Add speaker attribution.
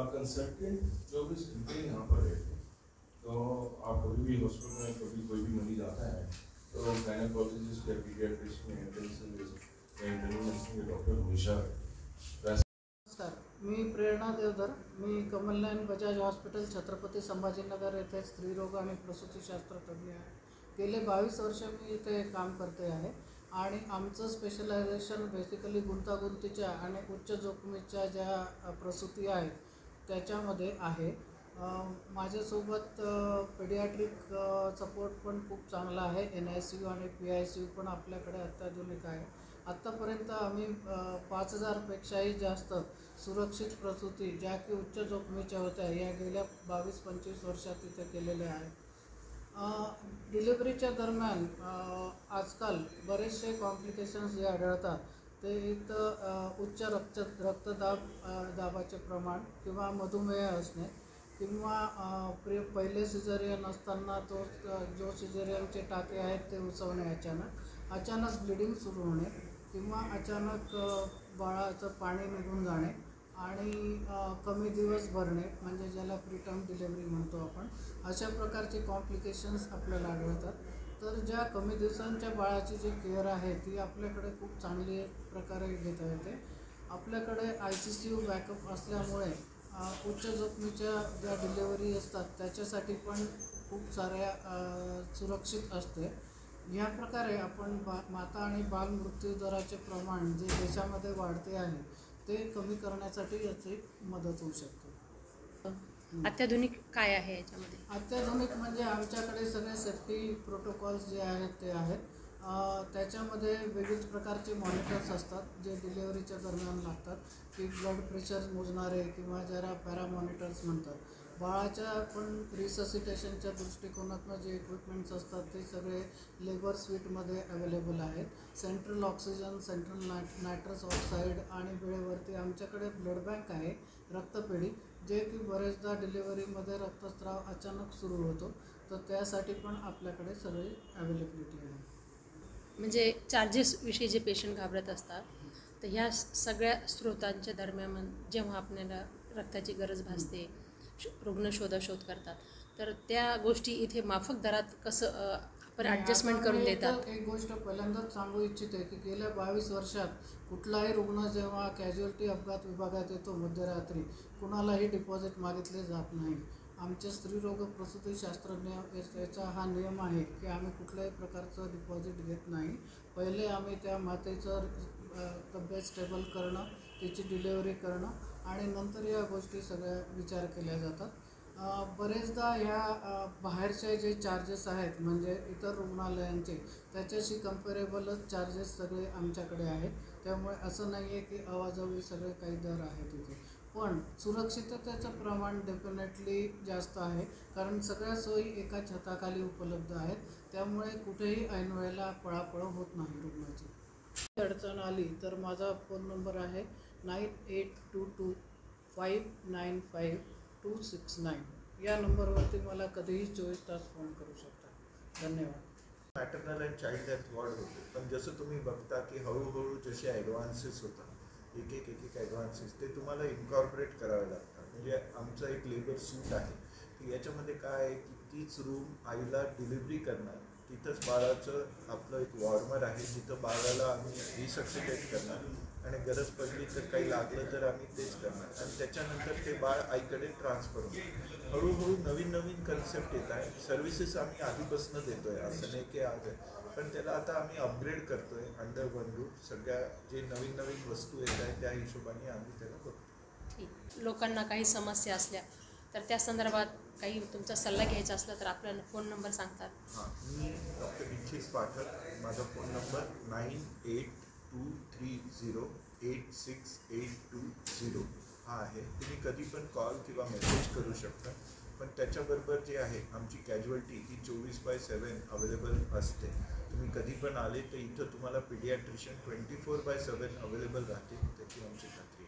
Speaker 1: Consultant जो भी यहाँ पर रहते हैं, तो आप कभी भी हॉस्पिटल में कभी कोई भी मरीज आता है तो गायनेकोलॉजिस्ट या पीडियाट्रिशियन या इंटेंसिविस्ट या इंटरव्हेंशनल डॉक्टर हमेशा।
Speaker 2: नमस्कार, मी प्रेरणा देवधर। मी कमलनयन बजाज हॉस्पिटल छत्रपती संभाजीनगर येथे स्त्रीरोग आणि प्रसूतीशास्त्र तज्ञ आहे। गेले 22 वर्ष मी इथे काम करते आहे आणि आमचं स्पेशलायझेशन बेसिकली गुंतागुंतीच्या आणि उच्च जोखमीच्या ज्या प्रसूती आहेत त्याच्यामध्ये आहे। माझ्यासोबत पेडियाट्रिक सपोर्ट पण खूप चांगला आहे। NICU आणि PICU पण आपल्याकडे अत्याधुनिक आहे। आत्तापर्यंत आम्ही 5000 पेक्षाही जास्त सुरक्षित प्रसूती ज्या की उच्च जोखमीच्या होत्या या गेल्या 22-25 वर्षात इथे केलेल्या आहेत। डिलिव्हरीच्या दरम्यान आजकाल बरेचसे कॉम्प्लिकेशन्स जे आढळतात ते एक उच्च दाबाचे प्रमाण किंवा मधुमेह असणे किंवा पहिले सिझेरियन असताना जो सिझेरियनचे टाके आहेत ते उसवणे, अचानक ब्लिडिंग सुरू होणे किंवा अचानक बाळाचं पाणी निघून जाणे आणि कमी दिवस भरणे म्हणजे ज्याला प्रीटर्म डिलिव्हरी म्हणतो आपण, अशा प्रकारचे कॉम्प्लिकेशन्स आपल्याला आढळतात। तर ज्या कमी दिवसांच्या बाळाची जी केअर आहे ती आपल्याकडे खूप चांगली प्रकारे घेता येते। आपल्याकडे ICCU बॅकअप असल्यामुळे उच्च जोखमीच्या ज्या डिलिव्हरी असतात त्याच्यासाठी पण खूप साऱ्या सुरक्षित असते। ह्या प्रकारे आपण माता आणि बाल मृत्यू दराचे प्रमाण जे देशामध्ये वाढते आहे ते कमी करण्यासाठी याची मदत होऊ शकते।
Speaker 3: अत्याधुनिक काय आहे याच्यामध्ये?
Speaker 2: अत्याधुनिक म्हणजे आमच्याकडे सगळे सेफ्टी प्रोटोकॉल्स जे आहेत ते आहेत। त्याच्यामध्ये विविध प्रकारचे मॉनिटर्स असतात जे डिलिव्हरीच्या दरम्यान लागतात, की ब्लड प्रेशर मोजणारे किंवा ज्याला पॅरामॉनिटर्स म्हणतात। बाळाच्या पण रिससिटेशनच्या दृष्टिकोनातून जे इक्विपमेंट्स असतात ते सगळे लेबर स्वीटमध्ये अवेलेबल आहेत। Central oxygen, central nitrous oxide आणि वेळेवरती आमच्याकडे ब्लड बँक आहे, रक्तपेढी, जे की बरेचदा डिलिव्हरीमध्ये रक्तस्राव अचानक सुरू होतो तर त्यासाठी पण आपल्याकडे सगळी अवेलेबिलिटी आहे।
Speaker 3: म्हणजे चार्जेसविषयी जे पेशंट घाबरत असतात तर ह्या सगळ्या स्रोतांच्या दरम्यान जेव्हा आपल्याला रक्ताची गरज भासते, रुग्ण शोधाशोध करतात, तर त्या गोष्टी इथे माफक दरात कसं आपण ॲडजस्टमेंट करून देतात?
Speaker 2: एक गोष्ट पहिल्यांदाच सांगू इच्छिते की गेल्या 22 वर्षात कुठलाही रुग्ण जेव्हा कॅज्युअल्टी अपघात विभागात येतो मध्यरात्री कुणालाही डिपॉझिट मागितले जात नाही। आमचे स्त्रीरोग प्रसूतीशास्त्रज्ञ याचा हा नियम आहे की आम्ही कुठल्याही प्रकारचं डिपॉझिट घेत नाही। पहिले आम्ही त्या मातेचं तब्येत स्टेबल करणं, तिची डिलिव्हरी करणं आणि नंतर या गोष्टी सगळ्या विचार केल्या जातात। बरेचदा ह्या बाहेरचे जे चार्जेस आहेत म्हणजे इतर रुग्णालयांचे त्याच्याशी कम्पेरेबलच चार्जेस सगळे आमच्याकडे आहेत। त्यामुळे असं नाही आहे की अवाजवी सगळे काही दर आहेत इथे, पण सुरक्षिततेचं प्रमाण डेफिनेटली जास्त आहे कारण सगळ्या सोयी एका छताखाली उपलब्ध आहेत। त्यामुळे कुठेही ऐनवेळेला पळापळ होत नाही रुग्णाची। अडचण आली तर माझा फोन नंबर आहे 9822595269। या नंबरवरती मला कधीही 24 तास फोन करू शकता। धन्यवाद।
Speaker 4: Maternal and child death ward होते, पण जसं तुम्ही बघता की हळूहळू जसे ॲडव्हान्सेस होतात एक ॲडव्हान्सेस ते तुम्हाला इन्कॉर्पोरेट करावे लागतात। म्हणजे आमचा एक लेबर सूट आहे की याच्यामध्ये काय आहे की तीच रूम आईला डिलिव्हरी करणार, तिथंच बाळाचं आपलं एक वॉर्मर आहे जिथं बाळाला आम्ही रिसक्सिटेट करणार आणि गरज पडली तर काही लागलं तर आम्ही तेच करणार आणि त्याच्यानंतर ते बाळ आईकडे ट्रान्सफर होणार। हळूहळू नवीन कन्सेप्ट येत आहे। सर्व्हिसेस आम्ही आधीपासून देतो आहे, असं नाही की आज आहे, पण त्याला आता आम्ही अपग्रेड करतो आहे अंडर वन रूफ। सगळ्या जे नवीन वस्तू येत आहेत त्या हिशोबाने आम्ही त्याला बघतो।
Speaker 3: ठीक, लोकांना काही समस्या असल्या तर त्या संदर्भात काही तुमचा सल्ला घ्यायचा असला तर आपल्याला फोन नंबर सांगतात?
Speaker 4: हां, मी डॉक्टर निखिल पाठक, माझा फोन नंबर 9823086820 हा आहे। तुम्ही कधी पण कॉल किंवा मेसेज करू शकता, पण त्याच्याबरोबर जे आहे आमची कॅज्युअल्टी ही 24/7 अवेलेबल असते। तुम्ही कधी पण आले तर इथं तुम्हाला पीडियाट्रिशियन 24/7 अवेलेबल राहतील, त्याची आमची खात्री आहे।